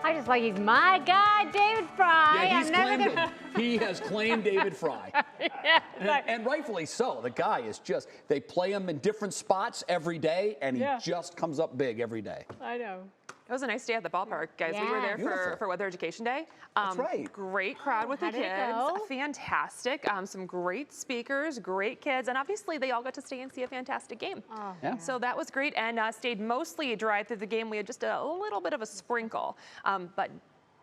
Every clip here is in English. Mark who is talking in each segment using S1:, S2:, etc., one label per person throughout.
S1: I just like he's my guy, David Fry.
S2: Yeah, he has claimed David Fry.
S1: Yeah,
S2: and rightfully so. The guy is just, they play him in different spots every day, and he just comes up big every day.
S1: I know.
S3: It was a nice day at the ballpark, guys. We were there for Weather Education Day.
S2: That's right.
S3: Great crowd with the
S1: How did it
S3: kids.
S1: go?
S3: Fantastic. Some great speakers, great kids, and obviously they all got to stay and see a fantastic game.
S1: Oh,
S2: Yeah.
S3: So that was great, and stayed mostly dry through the game. We had just a little bit of a sprinkle, but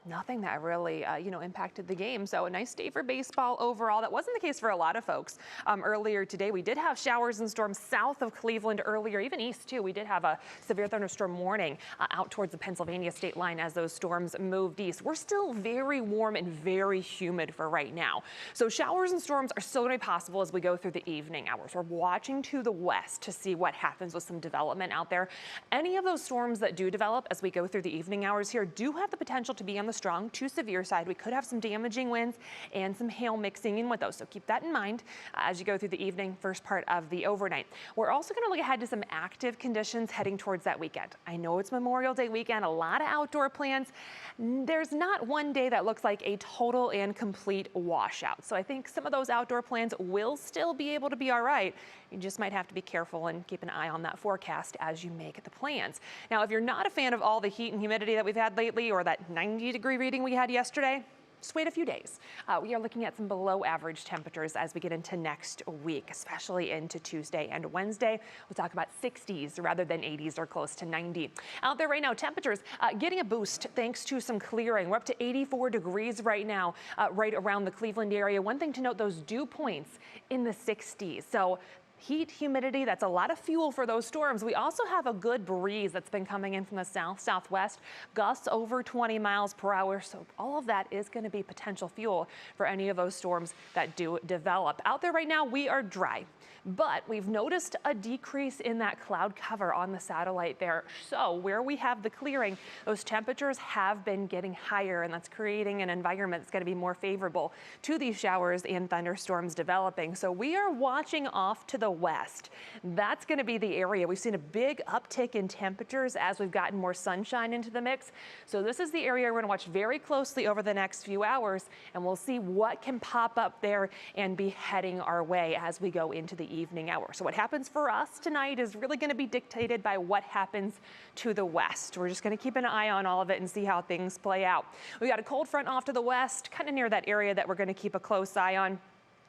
S3: nothing that really, impacted the game. So a nice day for baseball overall. That wasn't the case for a lot of folks. Earlier today, we did have showers and storms south of Cleveland earlier, even east too. We did have a severe thunderstorm warning out towards the Pennsylvania state line as those storms moved east. We're still very warm and very humid for right now. So showers and storms are still going to be possible as we go through the evening hours. We're watching to the west to see what happens with some development out there. Any of those storms that do develop as we go through the evening hours here do have the potential to be on the strong to severe side. We could have some damaging winds and some hail mixing in with those. So keep that in mind as you go through the evening, first part of the overnight. We're also going to look ahead to some active conditions heading towards that weekend. I know it's Memorial Day weekend, a lot of outdoor plans. There's not one day that looks like a total and complete washout. So I think some of those outdoor plans will still be able to be all right. You just might have to be careful and keep an eye on that forecast as you make the plans. Now, if you're not a fan of all the heat and humidity that we've had lately, or that 90-degree reading we had yesterday, just wait a few days. We are looking at some below average temperatures as we get into next week, especially into Tuesday and Wednesday. We'll talk about 60s rather than 80s or close to 90. Out there right now, temperatures getting a boost thanks to some clearing. We're up to 84 degrees right now, right around the Cleveland area. One thing to note, those dew points in the 60s. So heat, humidity, that's a lot of fuel for those storms. We also have a good breeze that's been coming in from the south, southwest, gusts over 20 miles per hour. So all of that is going to be potential fuel for any of those storms that do develop. Out there right now, we are dry, but we've noticed a decrease in that cloud cover on the satellite there. So where we have the clearing, those temperatures have been getting higher, and that's creating an environment that's going to be more favorable to these showers and thunderstorms developing. So we are watching off to the west. That's going to be the area. We've seen a big uptick in temperatures as we've gotten more sunshine into the mix. So this is the area we're going to watch very closely over the next few hours, and we'll see what can pop up there and be heading our way as we go into the evening hour. So what happens for us tonight is really going to be dictated by what happens to the west. We're just going to keep an eye on all of it and see how things play out. We got a cold front off to the west, kind of near that area that we're going to keep a close eye on.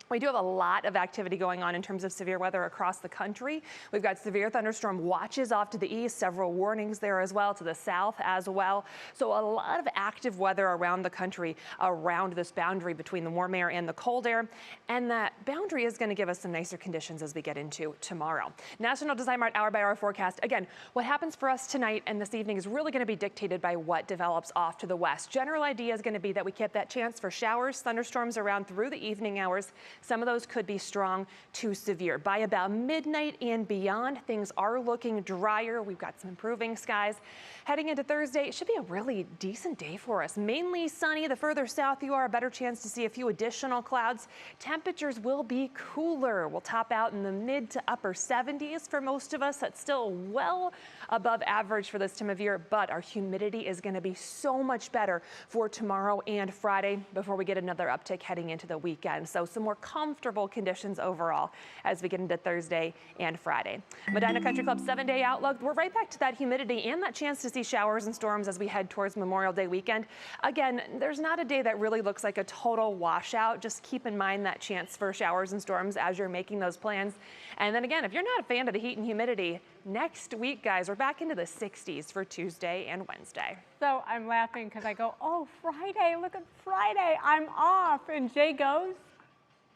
S3: We do have a lot of activity going on in terms of severe weather across the country. We've got severe thunderstorm watches off to the east, several warnings there as well, to the south as well. So a lot of active weather around the country around this boundary between the warm air and the cold air. And that boundary is going to give us some nicer conditions as we get into tomorrow. National Design Mart hour-by-hour forecast. Again, what happens for us tonight and this evening is really going to be dictated by what develops off to the west. General idea is going to be that we keep that chance for showers, thunderstorms around through the evening hours. Some of those could be strong to severe. By about midnight and beyond, things are looking drier. We've got some improving skies. Heading into Thursday, it should be a really decent day for us. Mainly sunny. The further south you are, a better chance to see a few additional clouds. Temperatures will be cooler. We'll top out in the mid to upper 70s for most of us. That's still well above average for this time of year, but our humidity is going to be so much better for tomorrow and Friday before we get another uptick heading into the weekend. So some more comfortable conditions overall as we get into Thursday and Friday. Medina Country Club 7-day outlook. We're right back to that humidity and that chance to see showers and storms as we head towards Memorial Day weekend. Again, there's not a day that really looks like a total washout. Just keep in mind that chance for showers and storms as you're making those plans. And then again, if you're not a fan of the heat and humidity, next week, guys, we're back into the 60s for Tuesday and Wednesday.
S1: So I'm laughing because I go, oh, Friday, look at Friday. I'm off. And Jay goes,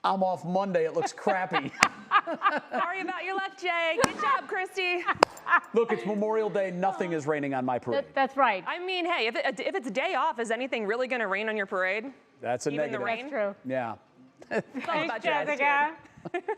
S2: I'm off Monday. It looks crappy.
S3: Sorry about your luck, Jay. Good job, Christy.
S2: Look, it's Memorial Day. Nothing is raining on my parade.
S1: That's right.
S3: I mean, hey, if it's a day off, is anything really going to rain on your parade?
S2: That's a
S3: Even
S2: negative.
S3: the rain?
S1: That's true.
S2: Yeah.
S3: It's all about
S1: Thanks,
S3: you, attitude.
S1: Jessica.